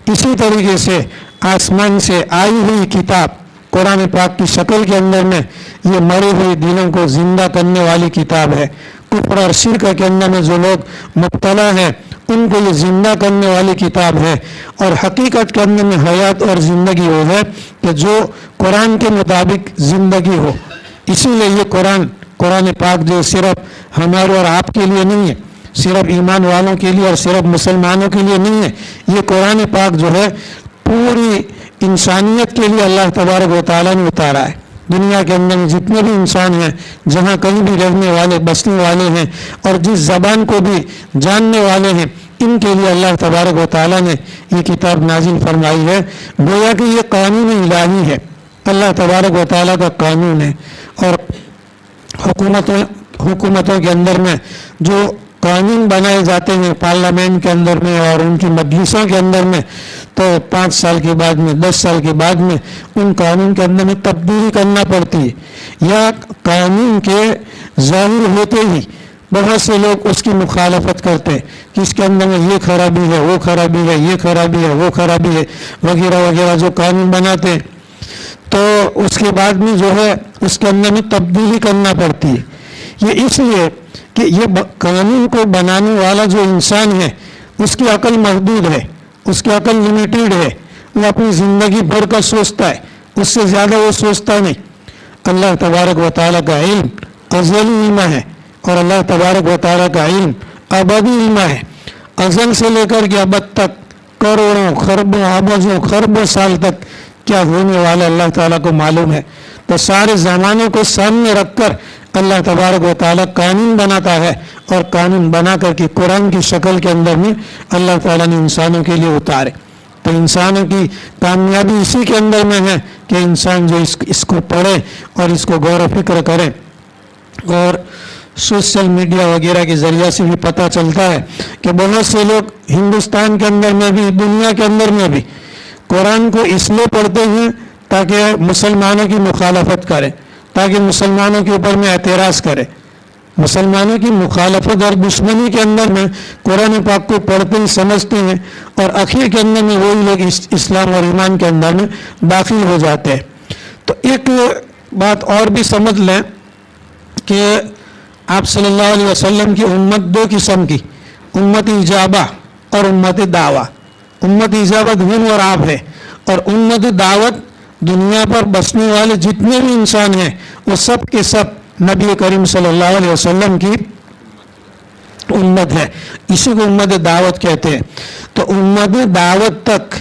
इसी तरीके से आसमान से आई हुई किताब कुरान पाक की शक्ल के अंदर में ये मरे हुए दिलों को ज़िंदा करने वाली किताब है। कुफ्र और शिर्क के अंदर में जो लोग मुब्तला हैं उनको ये ज़िंदा करने वाली किताब है। और हकीकत के अंदर में हयात और ज़िंदगी वो है कि जो कुरान के मुताबिक ज़िंदगी हो। इसीलिए ये कुरान पाक जो सिर्फ हमारे और आपके लिए नहीं है, सिर्फ ईमान वालों के लिए और सिर्फ मुसलमानों के लिए नहीं है। ये कुरान पाक जो है पूरी इंसानियत के लिए अल्लाह तबारक व तआला ने उतारा है। दुनिया के अंदर जितने भी इंसान हैं, जहाँ कहीं भी रहने वाले बसने वाले हैं और जिस ज़बान को भी जानने वाले हैं, इनके लिए अल्लाह तबारक व तआला ने ये किताब नाजिल फरमाई है। गोया कि ये कानून इलाही है, अल्लाह तबारक व तआला का कानून है। और हुकूमतों के अंदर में जो कानून बनाए जाते हैं पार्लियामेंट के अंदर में और उनकी मजलिसों के अंदर में, तो 5 साल के बाद में 10 साल के बाद में उन कानून के अंदर में तब्दीली करना पड़ती है। या कानून के ज़ाहिर होते ही बहुत से लोग उसकी मुखालफत करते हैं कि इसके अंदर में ये खराबी है, वो खराबी है, ये खराबी है, वो खराबी है, वगैरह वगैरह जो कानून बनाते हैं, तो उसके बाद में जो है उसके अंदर में तब्दीली करना पड़ती है। ये इसलिए कि ये कानून को बनाने वाला जो इंसान है उसकी अकल महदूद है, उसकी अकल लिमिटेड है। वो अपनी ज़िंदगी भर का सोचता है, उससे ज़्यादा वो सोचता नहीं। अल्लाह तबारक व तआला का इल्म अज़ली इल्म है और अल्लाह तबारक व तआला का इल्म अबदी इल्म है। अज़ल से लेकर के अब तक करोड़ों खरबों अरबों खरबों साल तक क्या होने वाला अल्लाह ताला को मालूम है। तो सारे ज़मानों को सामने रखकर अल्लाह तबारक व तआला कानून बनाता है, और कानून बना करके कुरान की शक्ल के अंदर में अल्लाह ताला ने इंसानों के लिए उतारे। तो इंसानों की कामयाबी इसी के अंदर में है कि इंसान जो इसको पढ़े और इसको गौर फिक्र करे। और सोशल मीडिया वगैरह के ज़रिए से भी पता चलता है कि बहुत से लोग हिंदुस्तान के अंदर में भी, दुनिया के अंदर में भी कुरान को इसलिए पढ़ते हैं ताकि मुसलमानों की मुखालफत करें, ताकि मुसलमानों के ऊपर में एतराज़ करें। मुसलमानों की मुखालफत और दुश्मनी के अंदर में कुरान पाक को पढ़ते ही समझते हैं, और आखिर के अंदर में वही लोग इस्लाम और ईमान के अंदर में दाखिल हो जाते हैं। तो एक बात और भी समझ लें कि आप सल्लल्लाहु अलैहि वसल्लम की उम्मत दो किस्म की, उम्मत इजाबा और उम्मत दावा। उम्मत इजाबत हम और आप है, और उम्मत दावत दुनिया पर बसने वाले जितने भी इंसान हैं वो सब के सब नबी करीम सल्लल्लाहु अलैहि वसल्लम की उम्मत है। इसी को उम्मत दावत कहते हैं। तो उम्मत दावत तक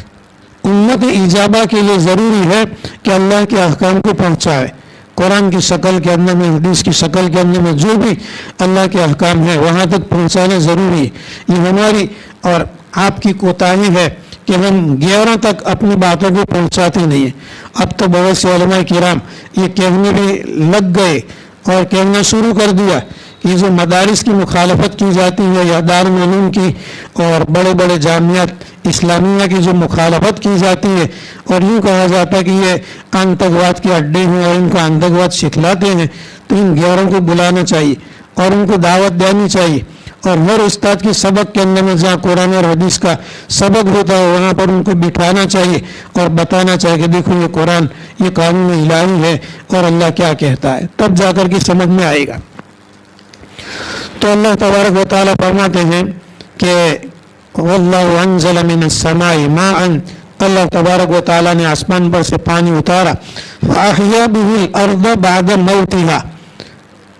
उम्मत इजाबा के लिए ज़रूरी है कि अल्लाह के अहकाम को पहुँचाए। कुरान की शक्ल के अंदर में, हदीस की शक्ल के अंदर में जो भी अल्लाह के अहकाम है वहाँ तक पहुँचाना ज़रूरी है। ये हमारी और आपकी कोताही है कि हम 11 तक अपनी बातों को पहुँचाते नहीं हैं। अब तो बहुत से उलमा किराम ये कहने भी लग गए और कहना शुरू कर दिया कि जो मदारिस की मुखालफत की जाती है या दारुल उलूम की और बड़े बड़े जामियात इस्लामिया की जो मुखालफत की जाती है, और यूँ कहा जाता है कि ये आतंकवाद के अड्डे हैं और इनको आतंकवाद सिखलाते हैं, तो इन 11 को बुलाना चाहिए और उनको दावत देनी चाहिए। और हर उस्ताद के सबक के अंदर में जहाँ कुरान और हदीस का सबक होता है वहाँ पर उनको बिठाना चाहिए और बताना चाहिए कि देखो ये कुरान, ये कानून इलाही है और अल्लाह क्या कहता है, तब जाकर के समझ में आएगा। तो अल्लाह तबारक व तआला फरमाते हैं कि वल्लाहु अंज़ल मिनस समाई माअन, अल्लाह तबारक व तआला ने आसमान पर से पानी उतारा, फअहया बिहिल अर्द बाद मौतिहा,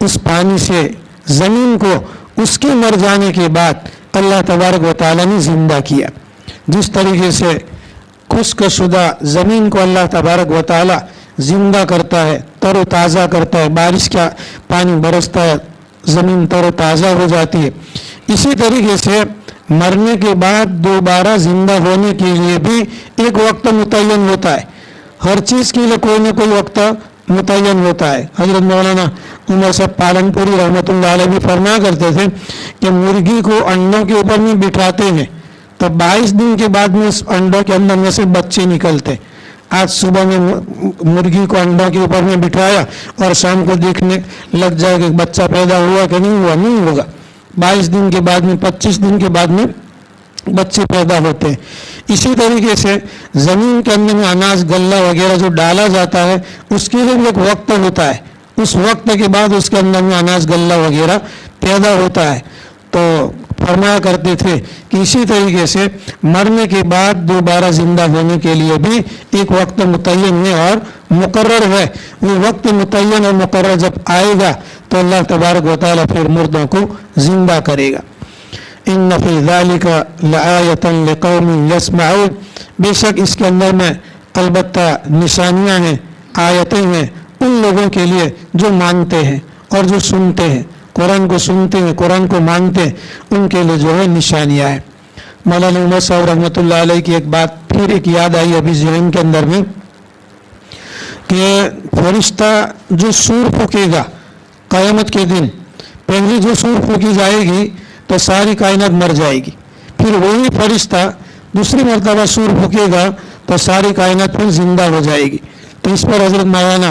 उस पानी से ज़मीन को उसके मर जाने के बाद अल्लाह तबारक व तआला ने ज़िंदा किया। जिस तरीके से खुश्क-शुदा ज़मीन को अल्लाह तबारक व तआला ज़िंदा करता है, तरोताज़ा करता है, बारिश का पानी बरसता है, ज़मीन तरोताज़ा हो जाती है, इसी तरीके से मरने के बाद दोबारा ज़िंदा होने के लिए भी एक वक्त मुतय्यन होता है। हर चीज़ के लिए कोई न कोई वक्त मुतय्यन होता है। हज़रत मौलाना उमर साहब पालनपुरी रहमतुल्लाह अलैह भी फरमाया करते थे कि मुर्गी को अंडों के ऊपर में बिठाते हैं तो 22 दिन के बाद में उस अंडों के अंदर में से बच्चे निकलते। आज सुबह में मुर्गी को अंडों के ऊपर में बिठाया और शाम को देखने लग जाए कि बच्चा पैदा हुआ कि नहीं हुआ, नहीं होगा। 22 दिन के बाद में, 25 दिन के बाद में बच्चे पैदा होते हैं। इसी तरीके से ज़मीन के अंदर में अनाज गल्ला वगैरह जो डाला जाता है उसके लिए भी एक वक्त होता है, उस वक्त के बाद उसके अंदर में अनाज गल्ला वगैरह पैदा होता है। तो फरमाया करते थे कि इसी तरीके से मरने के बाद दोबारा ज़िंदा होने के लिए भी एक वक्त मुतय्यन है और मुकर्रर है। वो वक्त मुतय्यन और मुकर्रर जब आएगा तो अल्लाह तबारक व तआला फिर मुर्दों को ज़िंदा करेगा। इन्न फी ज़ालिका लआयतन लिक़ौमिन यस्मऊन, बेशक इसके अंदर में अलबत्ता निशानियाँ हैं, आयतें हैं उन लोगों के लिए जो मानते हैं और जो सुनते हैं, कुरान को सुनते हैं, कुरान को मानते हैं, उनके लिए जो है निशानियाँ हैं। मौलाना उमर साहब रहमतुल्लाह अलैह की एक बात फिर एक याद आई अभी ज़हन के अंदर में कि फरिश्ता जो सूर फूकेगा क़यामत के दिन, पहले जो सूर फूकी जाएगी तो सारी कायनात मर जाएगी, फिर वही फरिश्ता दूसरी मरतबा सूर फूकेगा तो सारी कायनात फिर जिंदा हो जाएगी। तो इस पर हज़रत मौलाना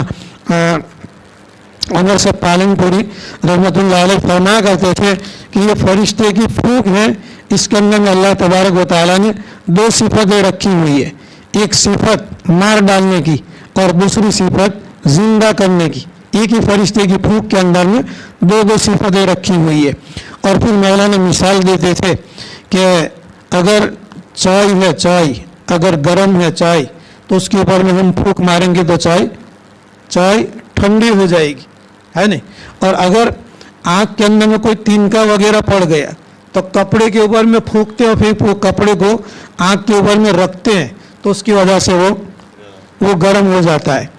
उमर साहब पालनपुरी रहमतुल्लाह अलैह फरमाया करते थे कि ये फरिश्ते की फूंक है, इसके अंदर में अल्लाह तबारक व तआला ने 2 सिफतें रखी हुई है, एक सिफत मार डालने की और दूसरी सिफत जिंदा करने की। एक ही फरिश्ते की फूंक के अंदर में 2 सिफतें रखी हुई है। और फिर मौलाना मिसाल देते थे कि अगर चाय है, चाय अगर गर्म है चाय तो उसके ऊपर में हम फूंक मारेंगे तो चाय ठंडी हो जाएगी, है नहीं। और अगर आँख के अंदर में कोई तिनका वगैरह पड़ गया तो تو कपड़े के ऊपर में फूंकते हैं और फिर वो कपड़े को आँख के ऊपर में रखते हैं तो उसकी वजह से वो गर्म हो जाता है।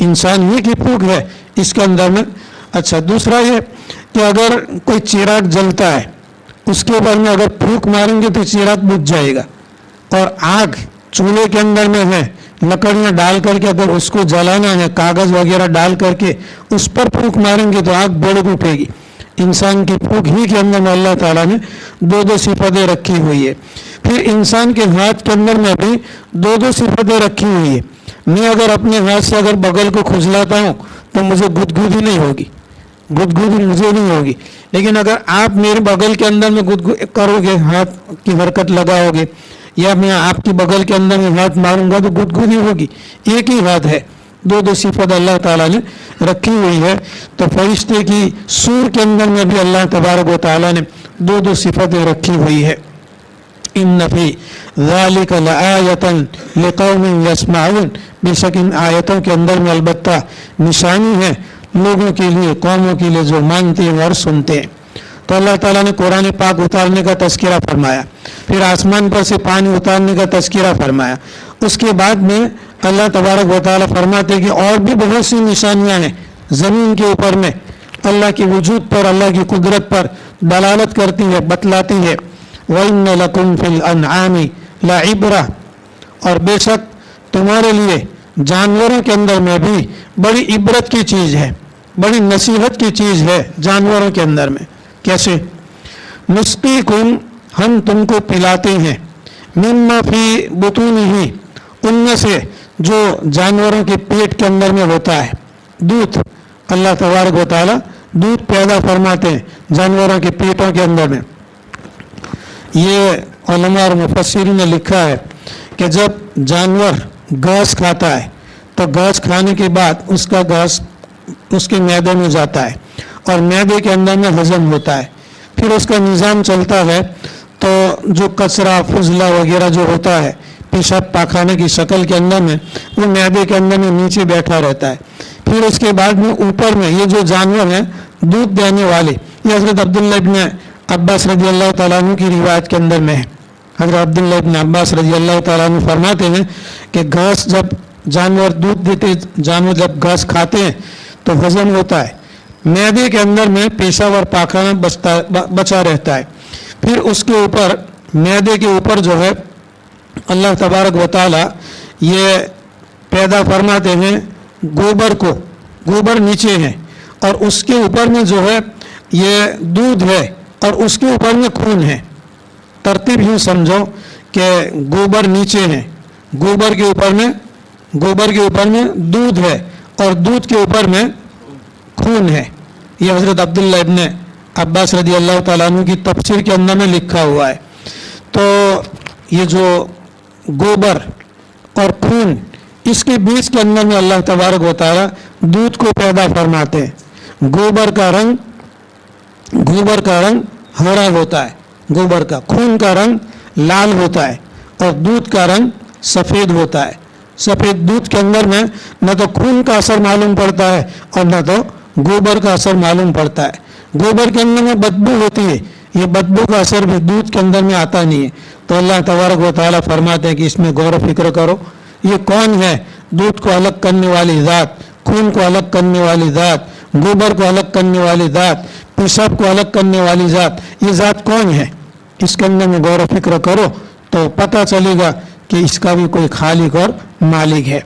इंसान ही की फूंक है इसके अंदर में। अच्छा, दूसरा ये कि अगर कोई चिराग जलता है उसके ऊपर में अगर फूंक मारेंगे तो चिराग बुझ जाएगा, और आग चूल्हे के अंदर में है, लकड़ियाँ डाल करके अगर उसको जलाना है, कागज़ वगैरह डाल करके उस पर फूंक मारेंगे तो आग बढ़ उठेगी। इंसान की फूंक ही के अंदर में अल्लाह ताला ने दो दो सिफतें रखी हुई है। फिर इंसान के हाथ के अंदर में भी दो दो सिफतें रखी हुई है। मैं अगर अपने हाथ से अगर बगल को खुजलाता हूँ तो मुझे गुदगुदी नहीं होगी, गुदगुदी मुझे नहीं होगी। लेकिन अगर आप मेरे बगल के अंदर में गुदगुदी करोगे, हाथ की हरकत लगाओगे, या मैं आपकी बगल के अंदर में हाथ मारूंगा तो गुदगुदी होगी। एक ही हाथ है, दो दो सिफत अल्लाह ताला ने रखी हुई है। तो फरिश्ते की सूर के अंदर में भी अल्लाह तबारक व ताला ने दो दो सिफतें रखी हुई है। इन्न फी ज़ालिका लआयतन लिक़ौमिन यस्मऊन, बेशक इन आयतों के अंदर में अलबत्ता निशानी है लोगों के लिए, कौमों के लिए जो मानते हैं और सुनते हैं। तो अल्लाह ताला ने कुरान पाक उतारने का तज़किरा फरमाया, फिर आसमान पर से पानी उतारने का तज़किरा फरमाया। उसके बाद में अल्लाह तबारक व तआला फरमाते हैं कि और भी बहुत सी निशानियां हैं ज़मीन के ऊपर में, अल्लाह की वजूद पर, अल्लाह की कुदरत पर दलालत करती है, बतलाती है। व इन्न लकुम फिल अनआमी लइब्रा, और बेशक तुम्हारे लिए जानवरों के अंदर में भी बड़ी इबरत की चीज़ है, बड़ी नसीहत की चीज़ है जानवरों के अंदर में। कैसे? नुस्कीकुम, हम तुमको पिलाते हैं, मिम्मा फी बुतूनिही, उनमें से जो जानवरों के पेट के अंदर में होता है, दूध। अल्लाह तबारक व तआला दूध पैदा फरमाते हैं जानवरों के पेटों के अंदर में। ये उलमा और मुफस्सिरीन ने लिखा है कि जब जानवर घास खाता है तो घास खाने के बाद उसका घास उसके मैदे में जाता है और मैदे के अंदर में हजम होता है, फिर उसका निज़ाम चलता है। तो जो कचरा फुजला वगैरह जो होता है पेशाब पाखाने की शक्ल के अंदर में, वो मैदे के अंदर में नीचे बैठा रहता है। फिर उसके बाद में ऊपर में ये जो जानवर हैं दूध देने वाले, ये हज़रत अब्दुल्लाह इब्न अब्बास रज़ी अल्लाह तआला अन्हु की रिवायत के अंदर में है। हज़रत अब्दुल्लाह इब्न अब्बास रज़ी अल्लाह तआला अन्हु फरमाते हैं कि घास जब जानवर दूध देते, जानवर जब घास खाते हैं तो हजम होता है, मैदे के अंदर में पेशाब और पाखाना बचा रहता है। फिर उसके ऊपर, मैदे के ऊपर जो है अल्लाह तबारक व तआला ये पैदा फरमाते हैं गोबर को, गोबर नीचे है और उसके ऊपर में जो है ये दूध है और उसके ऊपर में खून है। तरतीब यूँ समझो कि गोबर नीचे है, गोबर के ऊपर में दूध है और दूध के ऊपर में खून है। ये हज़रत अब्दुल्लाह इब्न अब्बास रज़ी अल्लाह तआला अन्हु की तफसीर के अंदर में लिखा हुआ है। तो ये जो गोबर और खून, इसके बीच के अंदर में अल्लाह तबारक व तआला दूध को पैदा फरमाते हैं। गोबर का रंग हरा होता है, गोबर का, खून का रंग लाल होता है और दूध का रंग सफ़ेद होता है। सफ़ेद दूध के अंदर में न तो खून का असर मालूम पड़ता है और न तो गोबर का असर मालूम पड़ता है। गोबर के अंदर में बदबू होती है, ये बदबू का असर भी दूध के अंदर में आता नहीं है। तो अल्लाह तबारक व तआला फरमाते हैं कि इसमें गौर फिक्र करो, ये कौन है? दूध को अलग करने वाली ज़ात, खून को अलग करने वाली ज़ात, गोबर को अलग करने वाली ज़ात, पेशाब को अलग करने वाली ज़ात, ये ज़ात कौन है? इसके अंदर में गौर फिक्र करो तो पता चलेगा कि इसका भी कोई खालिक और मालिक है।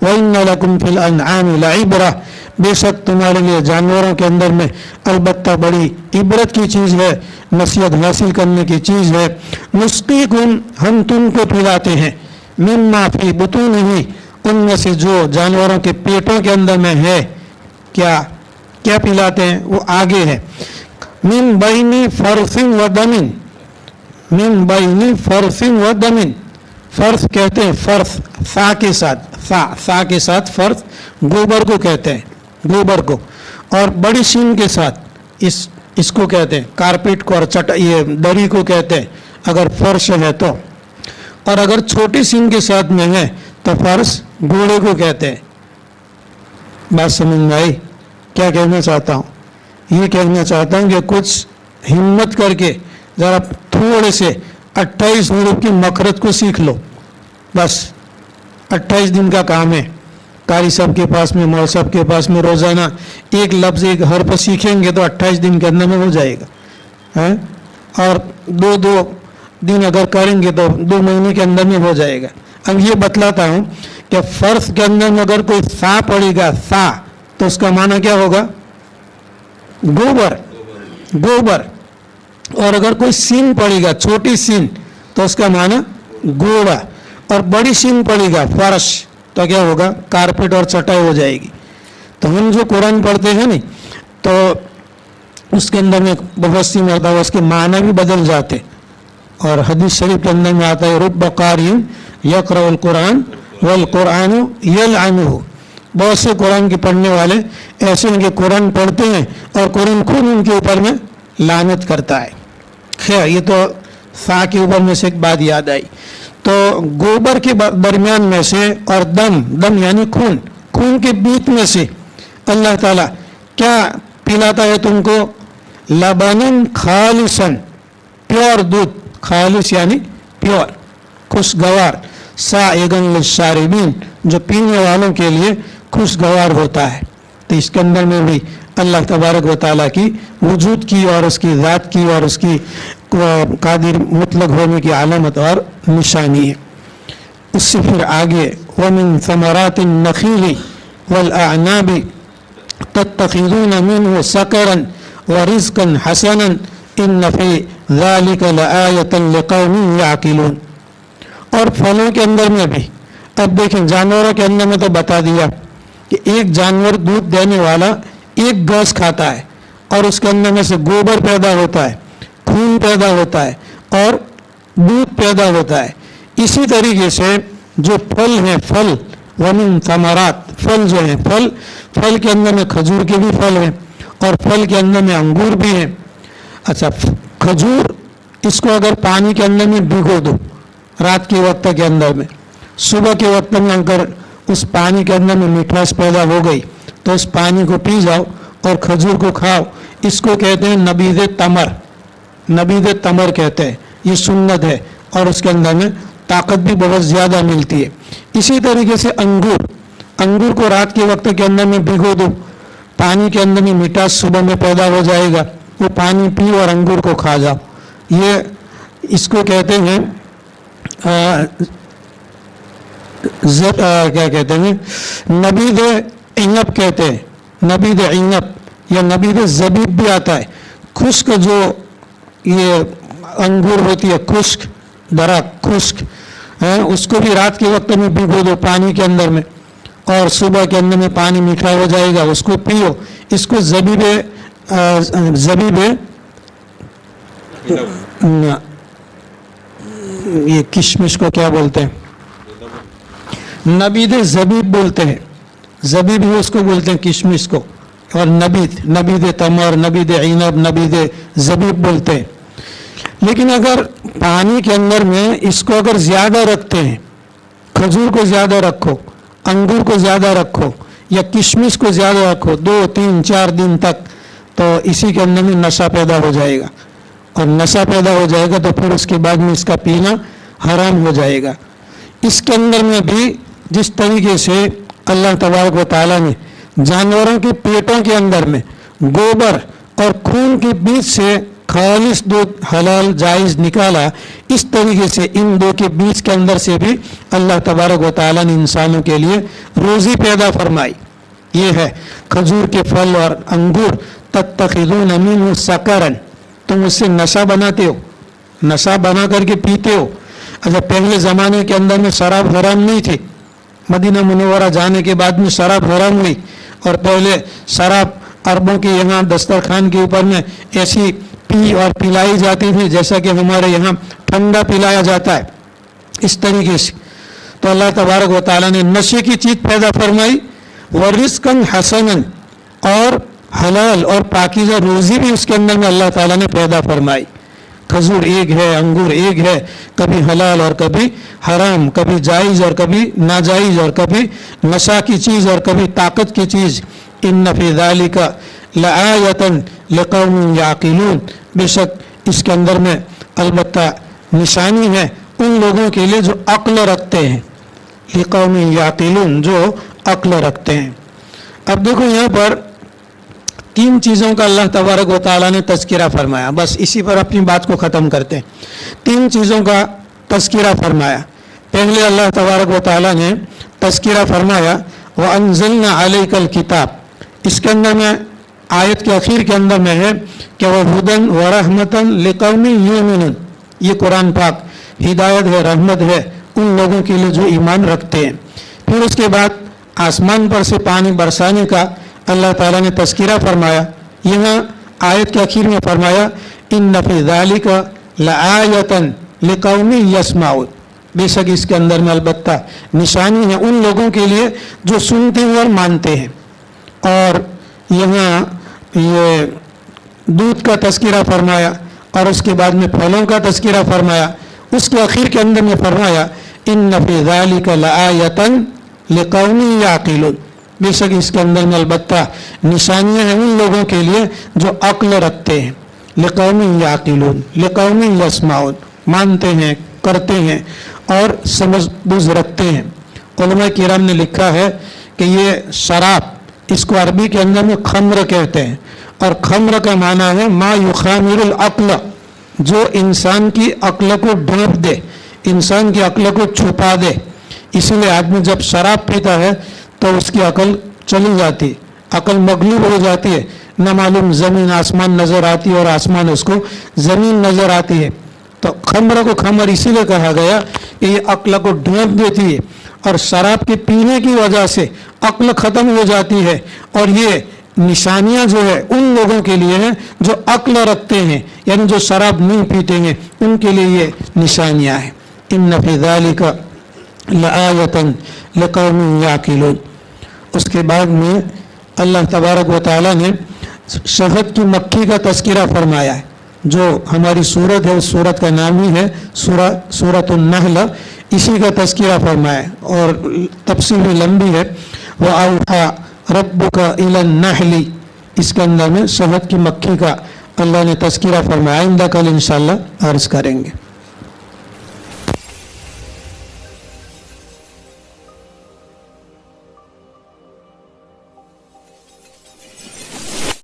व इन्न लकुम फिल अनआमी लइब्रा, बेशक तुम्हारे लिए जानवरों के अंदर में अलबत्ता बड़ी इबरत की चीज़ है, नसीहत हासिल करने की चीज़ है। नुस्कीकुम, हम तुमको पिलाते हैं, मिम्मा फी बुतूनिही, उनमें से जो जानवरों के पेटों के अंदर में है। क्या क्या पिलाते हैं? वो आगे है, मिन बैनी फरसिन व दमिन, मिन बैनी फरसिन व दमिन। फर्स कहते हैं, फर्स सा के साथ, सा के साथ फर्स, गोबर को कहते हैं, गोबर को, और बड़ी शीन के साथ इसको कहते हैं कारपेट को, और ये दरी को कहते हैं अगर फर्श है तो, और अगर छोटी सीन के साथ में है तो फर्श घोड़े को कहते हैं। बात समझ में आई? क्या कहना चाहता हूँ? ये कहना चाहता हूँ कि कुछ हिम्मत करके ज़रा थोड़े से 28 हरूफ की मखरज को सीख लो, बस 28 दिन का काम है। कारी साहब के पास में, मौल साहब के पास में रोज़ाना एक लफ्ज़ एक हर्फ सीखेंगे तो 28 दिन के अंदर में हो जाएगा है। और दो दिन अगर करेंगे तो 2 महीने के अंदर में हो जाएगा। अब ये बतलाता हूँ कि फ़र्श के अंदर में अगर कोई सा पड़ेगा, सा, तो उसका माना क्या होगा? गोबर, गोबर। और अगर कोई सीन पड़ेगा, छोटी सीन, तो उसका माना गोड़ा। और बड़ी सीन पड़ेगा, फर्श, तो क्या होगा? कारपेट और चटाई हो जाएगी। तो हम जो कुरान पढ़ते हैं नहीं, तो उसके अंदर में बहुत सी मरतबा उसके माना भी बदल जाते। और हदीस शरीफ के अंदर में आता है, रुब्ब क़ारिइन यक़रउल कुरान वल कुरान यलअनुहु। बहुत से कुरान के पढ़ने वाले ऐसे उनके कुरान पढ़ते हैं और कुरान खुद उनके ऊपर में लानत करता है। खैर, ये तो सा के ऊपर में से एक बात याद आई। तो गोबर के दरमियान में से और दम यानी खून, खून के बीच में से अल्लाह ताला क्या पिलाता है तुमको? लबनन खालिसन, प्योर दूध, खालिस यानी प्योर, खुशगवार, साइगन लिशारिबीन, जो पीने वालों के लिए खुशगवार होता है। तो इसके अंदर में भी अल्लाह तबारक व तआला की वजूद की और उसकी ज़ात की और उसकी कादिर मुतलक होने की अलामत और निशानी है। उससे फिर आगे वमिन समरातिन नखीली वल अअनाबी तत्तखिज़ून मिन्हु सकरन व रिज़्क़न हसनन इन्न फ़ी ज़ालिका लआयतन लिक़ौमिन याक़िलून। और फलों के अंदर में भी, अब देखें जानवरों के अंदर में तो बता दिया कि एक जानवर दूध देने वाला एक घास खाता है और उसके अंदर में से गोबर पैदा होता है, खून पैदा होता है और दूध पैदा होता है। इसी तरीके से जो फल हैं, फल वमिन समरात, फल जो हैं, फल के अंदर में खजूर के भी फल हैं और फल के अंदर में अंगूर भी हैं। अच्छा, खजूर, इसको अगर पानी के अंदर में भिगो दो रात के वक्त के अंदर में, सुबह के वक्त में अगर उस पानी के अंदर में मिठास पैदा हो गई तो उस पानी को पी जाओ और खजूर को खाओ। इसको कहते हैं नबीज़ तमर, नबीज़ तमर कहते हैं। ये सुन्नत है और उसके अंदर में ताकत भी बहुत ज़्यादा मिलती है। इसी तरीके से अंगूर को रात के वक्त के अंदर में भिगो दो, पानी के अंदर में मिठास सुबह में पैदा हो जाएगा, वो पानी पी और अंगूर को खा जाओ। ये इसको कहते हैं क्या कहते हैं, नबीद इनब कहते हैं, नबीद इनब या नबीद ज़बीब भी आता है। खुश्क जो ये अंगूर होती है, खुश्क दरख्त, खुश्क है, उसको भी रात के वक्त में भिगो दो पानी के अंदर में और सुबह के अंदर में पानी मीठा हो जाएगा, उसको पियो। इसको ज़बीब ये किशमिश को क्या बोलते हैं? नबीद ज़बीब बोलते हैं, ज़बीब ही उसको बोलते हैं किशमिश को। और नबीद तमर, नबीद इनब, नबीद ज़बीब बोलते हैं। लेकिन अगर पानी के अंदर में इसको अगर ज़्यादा रखते हैं, खजूर को ज़्यादा रखो, अंगूर को ज़्यादा रखो या किशमिश को ज़्यादा रखो 2, 3, 4 दिन तक, तो इसी के अंदर में नशा पैदा हो जाएगा और नशा पैदा हो जाएगा तो फिर उसके बाद में इसका पीना हराम हो जाएगा। इसके अंदर में भी जिस तरीके से अल्लाह तबारक व तआला ने जानवरों के पेटों के अंदर में गोबर और खून के बीच से खालिस दूध हलाल जायज़ निकाला, इस तरीके से इन दो के बीच के अंदर से भी अल्लाह तबारक व तआला ने इंसानों के लिए रोज़ी पैदा फरमाई। ये है खजूर के फल और अंगूर। तत्तखिज़ून मिन्हु सकरन, तुम उससे नशा बनाते हो, नशा बना करके पीते हो। अच्छा, पहले ज़माने के अंदर में शराब हराम नहीं थी, मदीना मुनव्वरा जाने के बाद में शराब हराम हुई और पहले शराब अरबों के यहाँ दस्तरखान के ऊपर में ऐसी पी और पिलाई जाती थी जैसा कि हमारे यहाँ ठंडा पिलाया जाता है, इस तरीके से। तो अल्लाह तबारक व तआला ने नशे की चीज़ पैदा फरमाई, व रिज़्क़न हसनन, और हलाल और पाकीज़ा रोज़ी भी उसके अंदर में अल्लाह ताला ने पैदा फरमाई। खजूर एक है, अंगूर एक है, कभी हलाल और कभी हराम, कभी जायज़ और कभी नाजायज़, और कभी नशा की चीज़ और कभी ताकत की चीज़। इन्न फ़ी ज़ालिका लआयतन लिक़ौमिन याक़िलून, बेशक اس کے اندر میں البتہ نشانی ہے ان لوگوں کے لیے جو عقل رکھتے ہیں، لقوم یعقلون، جو عقل رکھتے ہیں۔ اب دیکھو یہاں پر 3 چیزوں کا اللہ تبارک و تعالیٰ نے تذکرہ فرمایا، بس اسی پر اپنی بات کو ختم کرتے ہیں۔ 3 چیزوں کا تذکرہ فرمایا۔ پہلے اللہ تبارک و تعالیٰ نے تذکرہ فرمایا وَأَنزَلْنَا عَلَيْكَ الْكِتَابَ، اس کے اندر میں آیت کے اخیر کے اندر میں ہے کہ وَهُدًى وَرَحْمَةً لِقَوْمٍ يُؤْمِنُونَ، یہ قرآن پاک ہدایت ہے، رحمت ہے ان لوگوں کے لیے جو ایمان رکھتے ہیں۔ پھر اس کے بعد آسمان پر سے پانی برسانے کا اللہ تعالیٰ نے تذکرہ فرمایا۔ یہاں آیت کے اخیر میں فرمایا إِنَّ فِي ذَلِكَ لَآيَةً لِقَوْمٍ يَسْمَعُونَ، بے شک اس کے اندر میں البتہ نشانی ہے ان لوگوں کے لیے جو سنتے ہیں اور مانتے ہیں۔ اور یہاں یہ دودھ کا تذکرہ فرمایا اور اس کے بعد میں پھلوں کا تذکرہ فرمایا۔ اس کے اخیر کے اندر میں فرمایا إِنَّ فِي ذَلِكَ لَآيَةً لِقَوْمٍ يَعْقِلُونَ، بے شک اس کے اندر میں البتہ نشانیاں ہیں ان لوگوں کے لیے جو عقل رکھتے ہیں۔ لِقَوْمٍ يَعْقِلُونَ، لِقَوْمٍ يَسْمَعُونَ، مانتے ہیں، کرتے ہیں اور سمجھ بوجھ رکھتے ہیں۔ علماء کرام نے لکھا ہے کہ یہ شراب، اس کو عربی کے اندر میں خمر کہتے ہیں، اور خمر کا معنی ہے ما یخامر العقل، جو انسان کی عقل کو ڈھانپ دے، انسان کی عقل کو چھپا دے۔ اسی لیے آدمی جب شراب پیتا ہے تو اس کی عقل چلی جاتی، عقل مغلوب ہو جاتی ہے، نہ معلوم زمین آسمان نظر آتی ہے اور آسمان اس کو زمین نظر آتی ہے۔ تو خمر کو خمر اسی لیے کہا گیا کہ یہ عقل کو ڈھانپ دیتی ہے، اور شراب کے پینے کی وجہ سے عقل ختم ہو جاتی ہے۔ اور یہ نشانیاں جو ہے ان لوگوں کے لیے ہیں جو عقل رکھتے ہیں، یعنی جو شراب نہیں پیتے ہیں، ان کے لیے یہ نشانیاں ہیں۔ إِنَّ فِي ذَلِكَ لَآيَةً لِقَوْمٍ يَعْقِلُونَ۔ اس کے بعد میں اللہ تبارک و تعالیٰ نے شہد کی مکھی کا تذکرہ فرمایا ہے، جو ہماری سورت ہے، اس سورت کا نام ہی ہے سورۃ النحل، اسی کا تذکرہ فرمایا ہے اور تفصیل لمبی ہے۔ وَأَوْحَى رَبُّكَ إِلَى النَّحْلِ، اس کے اندر میں شہد کی مکھی کا اللہ نے تذکرہ فرمایا۔ آئندہ کل انشاءاللہ عرض کریں گے۔